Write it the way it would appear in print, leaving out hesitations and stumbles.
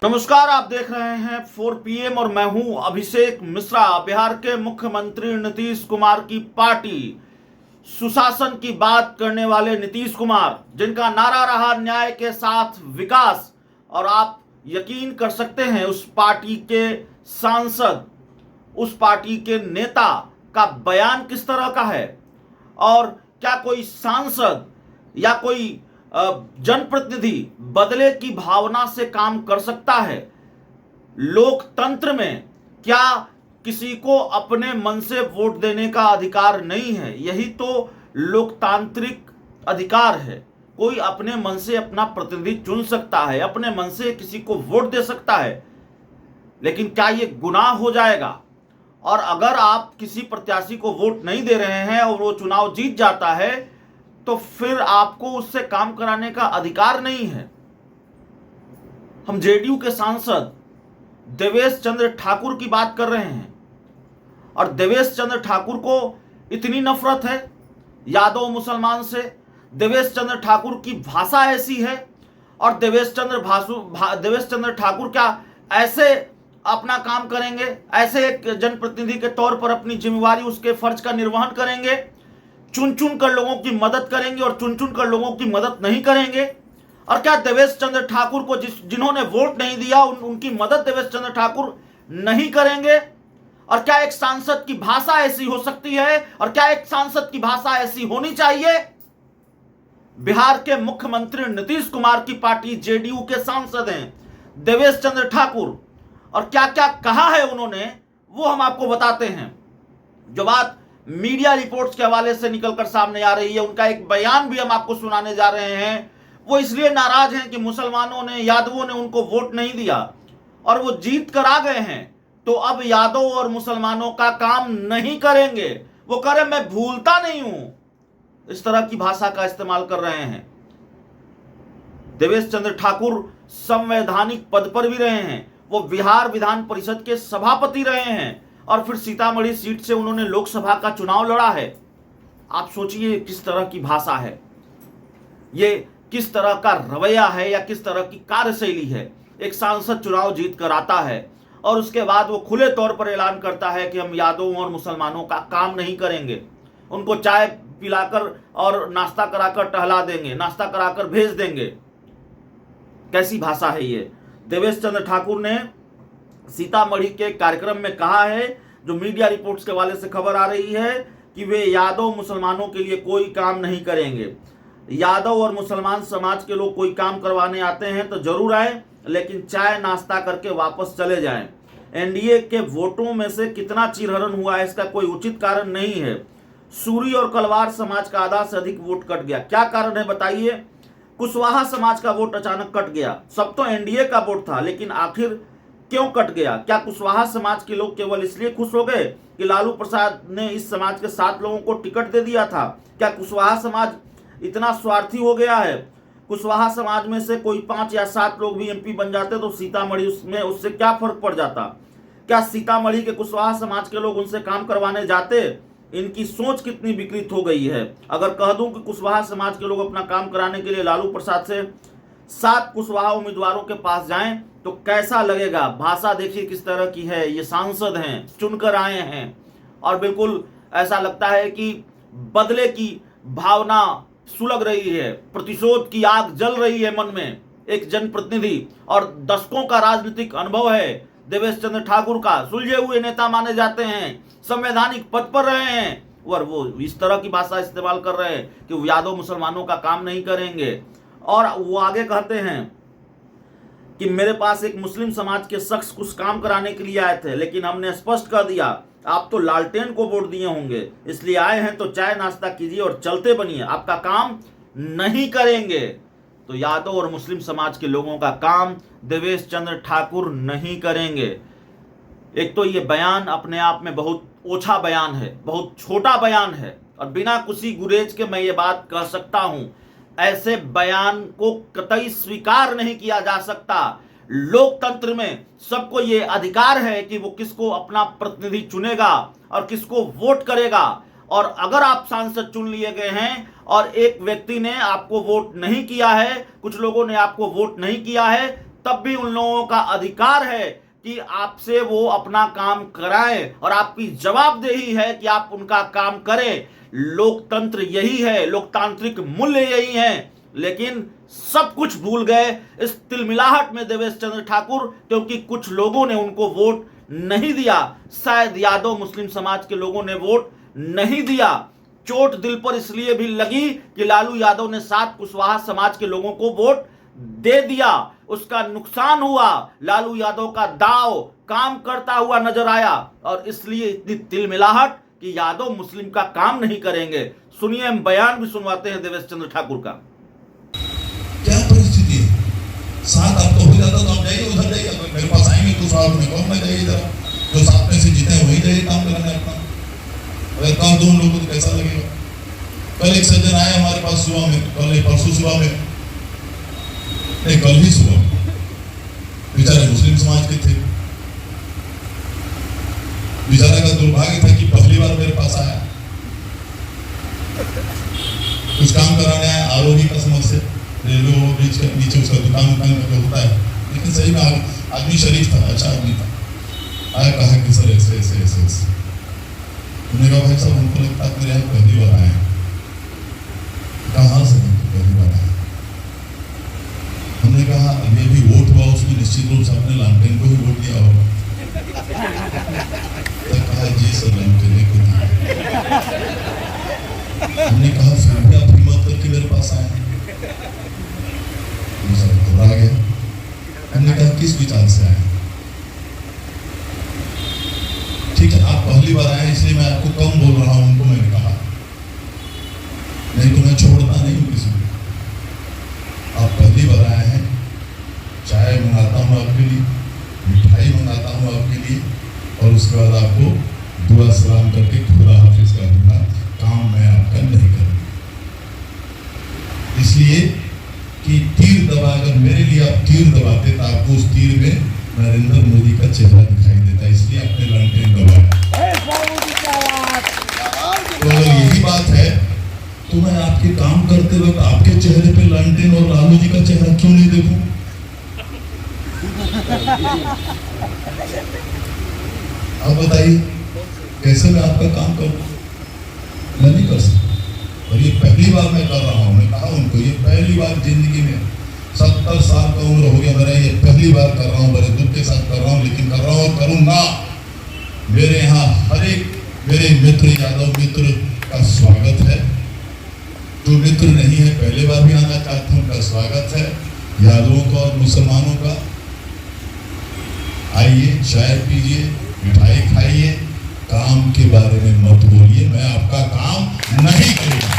नमस्कार, आप देख रहे हैं 4 PM और मैं हूं अभिषेक मिश्रा। बिहार के मुख्यमंत्री नीतीश कुमार की पार्टी, सुशासन की बात करने वाले नीतीश कुमार, जिनका नारा रहा न्याय के साथ विकास, और आप यकीन कर सकते हैं उस पार्टी के सांसद, उस पार्टी के नेता का बयान किस तरह का है। और क्या कोई सांसद या कोई जनप्रतिनिधि बदले की भावना से काम कर सकता है? लोकतंत्र में क्या किसी को अपने मन से वोट देने का अधिकार नहीं है? यही तो लोकतांत्रिक अधिकार है। कोई अपने मन से अपना प्रतिनिधि चुन सकता है, अपने मन से किसी को वोट दे सकता है, लेकिन क्या यह गुनाह हो जाएगा? और अगर आप किसी प्रत्याशी को वोट नहीं दे रहे हैं और वो चुनाव जीत जाता है, तो फिर आपको उससे काम कराने का अधिकार नहीं है। हम जेडीयू के सांसद देवेश चंद्र ठाकुर की बात कर रहे हैं, और देवेश चंद्र ठाकुर को इतनी नफरत है यादव मुसलमान से। देवेश चंद्र ठाकुर की भाषा ऐसी है, और देवेश चंद्र ठाकुर क्या ऐसे अपना काम करेंगे? ऐसे एक जनप्रतिनिधि के तौर पर अपनी जिम्मेवारी, उसके फर्ज का निर्वहन करेंगे? चुन चुन कर लोगों की मदद करेंगे और चुन चुन कर लोगों की मदद नहीं करेंगे? और क्या देवेश चंद्र ठाकुर को जिन्होंने वोट नहीं दिया उनकी मदद देवेश चंद्र ठाकुर नहीं करेंगे? और क्या एक सांसद की भाषा ऐसी हो सकती है? और क्या एक सांसद की भाषा ऐसी होनी चाहिए? बिहार के मुख्यमंत्री नीतीश कुमार की पार्टी जेडीयू के सांसद हैं देवेश चंद्र ठाकुर, और क्या क्या कहा है उन्होंने वो हम आपको बताते हैं। जो बात मीडिया रिपोर्ट्स के हवाले से निकलकर सामने आ रही है, उनका एक बयान भी हम आपको सुनाने जा रहे हैं। वो इसलिए नाराज हैं कि मुसलमानों ने, यादवों ने उनको वोट नहीं दिया और वो जीत कर आ गए हैं, तो अब यादव और मुसलमानों का काम नहीं करेंगे। वो कह रहे मैं भूलता नहीं हूं, इस तरह की भाषा का इस्तेमाल कर रहे हैं। देवेश चंद्र ठाकुर संवैधानिक पद पर भी रहे हैं, वो बिहार विधान परिषद के सभापति रहे हैं, और फिर सीतामढ़ी सीट से उन्होंने लोकसभा का चुनाव लड़ा है। आप सोचिए किस तरह की भाषा है ये, किस तरह का रवैया है, या किस तरह की कार्यशैली है। एक सांसद चुनाव जीत कर आता है और उसके बाद वो खुले तौर पर ऐलान करता है कि हम यादवों और मुसलमानों का काम नहीं करेंगे, उनको चाय पिलाकर और नाश्ता कराकर टहला देंगे, नाश्ता कराकर भेज देंगे। कैसी भाषा है ये? देवेश चंद्र ठाकुर ने सीतामढ़ी के कार्यक्रम में कहा है, जो मीडिया रिपोर्ट्स के हवाले से खबर आ रही है, कि वे यादव मुसलमानों के लिए कोई काम नहीं करेंगे। यादव और मुसलमान समाज के लोग कोई काम करवाने आते हैं तो जरूर आए, लेकिन चाय नाश्ता करके वापस चले जाएं। एनडीए के वोटों में से कितना चीरहरण हुआ है इसका कोई उचित कारण नहीं है। सूरी और कलवार समाज का आधा से अधिक वोट कट गया। क्या कारण है बताइए? कुशवाहा समाज का वोट अचानक कट गया। सब तो एनडीए का वोट था, लेकिन आखिर क्यों कट गया? क्या कुशवाहा समाज के लोग केवल इसलिए खुश हो गए कि लालू प्रसाद ने इस समाज के 7 लोगों को टिकट दे दिया था? क्या कुशवाहा समाज इतना स्वार्थी हो गया है? कुशवाहा समाज में से कोई 5 या 7 लोग भी एमपी बन जाते तो सीतामढ़ी उसमें उससे क्या फर्क पड़ जाता? क्या सीतामढ़ी के कुशवाहा समाज के लोग उनसे काम करवाने जाते? इनकी सोच कितनी विकृत हो गई है। अगर कह दूं कि कुशवाहा समाज के लोग अपना काम कराने के लिए लालू प्रसाद से 7 कुशवाहा उम्मीदवारों के पास जाएं तो कैसा लगेगा? भाषा देखिए किस तरह की है। ये सांसद हैं, चुनकर आए हैं, और बिल्कुल ऐसा लगता है कि बदले की भावना सुलग रही है, प्रतिशोध की आग जल रही है मन में। एक जनप्रतिनिधि और दशकों का राजनीतिक अनुभव है देवेश चंद्र ठाकुर का, सुलझे हुए नेता माने जाते हैं, संवैधानिक पद पर रहे हैं, और वो इस तरह की भाषा इस्तेमाल कर रहे हैं कि वो यादव मुसलमानों का काम नहीं करेंगे। और वो आगे कहते हैं कि मेरे पास एक मुस्लिम समाज के शख्स कुछ काम कराने के लिए आए थे, लेकिन हमने स्पष्ट कर दिया आप तो लालटेन को वोट दिए होंगे, इसलिए आए हैं तो चाय नाश्ता कीजिए और चलते बनिए, आपका काम नहीं करेंगे। तो यादव और मुस्लिम समाज के लोगों का काम देवेश चंद्र ठाकुर नहीं करेंगे। एक तो ये बयान अपने आप में बहुत ओछा बयान है, बहुत छोटा बयान है, और बिना किसी गुरेज के मैं ये बात कह सकता हूं, ऐसे बयान को कतई स्वीकार नहीं किया जा सकता। लोकतंत्र में सबको ये अधिकार है कि वो किसको अपना प्रतिनिधि चुनेगा और किसको वोट करेगा। और अगर आप सांसद चुन लिए गए हैं और एक व्यक्ति ने आपको वोट नहीं किया है, कुछ लोगों ने आपको वोट नहीं किया है, तब भी उन लोगों का अधिकार है कि आपसे वो अपना काम कराएं और आपकी जवाबदेही है कि आप उनका काम करें। लोकतंत्र यही है, लोकतांत्रिक मूल्य यही है। लेकिन सब कुछ भूल गए इस तिलमिलाहट में देवेश चंद्र ठाकुर, क्योंकि कुछ लोगों ने उनको वोट नहीं दिया। शायद यादव मुस्लिम समाज के लोगों ने वोट नहीं दिया। चोट दिल पर इसलिए भी लगी कि लालू यादव ने 7 कुशवाहा समाज के लोगों को वोट दे दिया, उसका नुकसान हुआ। लालू यादव का दाव काम करता हुआ नजर आया और इसलिए इतनी तिलमिलाहट कि यादव मुस्लिम का काम नहीं करेंगे। सुनिए, हम बयान भी सुनवाते हैं देवेश चंद्र ठाकुर का। क्या परिस्थिति है? 7 आपको हो जाता तो आप जाइए, उधर जाइए। मेरे पास आएंगे तो साथ में कौन मैं जाइए, जरा जो 7 में से जीते वही जाइए काम करने अपना। अगर काम 2 लोगों को तो कैसा लगेगा? कल एक सज्जन आए हमारे पास सुबह में, परसों सुबह में, नहीं कल ही सुबह, बेचारे मुस्लिम समाज के थे। बेचारा का दुर्भाग्य था कि पहली बार मेरे पास आया, कुछ काम कराने आया, आरोही का समस्या, रेलवे ब्रिज के नीचे उसका दुकान का होता है। लेकिन सही में आदमी शरीफ था, अच्छा आदमी था। आया, कहा कि सर ऐसे ऐसे ऐसे ऐसे। उन्होंने कहा भाई साहब हमको लगता है मेरे यहाँ पहली बार आए। कहाँ से पहली बार आए? हमने कहा अभी अभी वोट हुआ, उसमें निश्चित रूप से अपने लालटेन को ही वोट दिया होगा। तो कहा जी सर लालटेन को दिया। हमने कहा फिर भी आप हिम्मत करके मेरे पास आए। घबरा गया। हमने कहा किस विचार से आए? ठीक है, आप पहली बार आए इसलिए मैं आपको कम बोल रहा हूं, उनको मैंने कहा, नहीं तो मैं छोड़ता नहीं हूं किसी को। आप पहली बार आए हैं, चाय मंगाता हूं आपके लिए, मिठाई मंगाता हूं आपके लिए, और उसके बाद आपको दुआ सलाम करके खुदा हाफिज का दूंगा। काम मैं आपका नहीं करूंगा, इसलिए कि तीर दबा, अगर मेरे लिए आप तीर दबाते तो आपको उस तीर में नरेंद्र मोदी का चेहरा दिखाई देता, इसलिए अपने लालटेन दबाया। तो अगर यही बात है तो मैं आपके काम करते वक्त आपके चेहरे पे लालटेन और लालू जी का चेहरा क्यों नहीं देखूं? आप बताइए कैसे मैं आपका काम करूं? मैं नहीं कर सकता। और ये पहली बार मैं कर रहा हूं। मैं कहा उनको ये पहली बार जिंदगी में, 70 साल का उम्र हो गया मेरा, ये पहली बार कर रहा हूं। बड़े दुख के साथ कर रहा हूं, लेकिन कर रहा हूं और करूंगा। मेरे यहाँ हर एक मेरे मित्र, यादव मित्र का स्वागत है। जो मित्र नहीं है, पहले बार भी आना चाहते हैं, उनका स्वागत है। यादवों का और मुसलमानों का, आइए, चाय पीजिए, मिठाई खाइए, काम के बारे में मत बोलिए। मैं आपका काम नहीं करूंगा।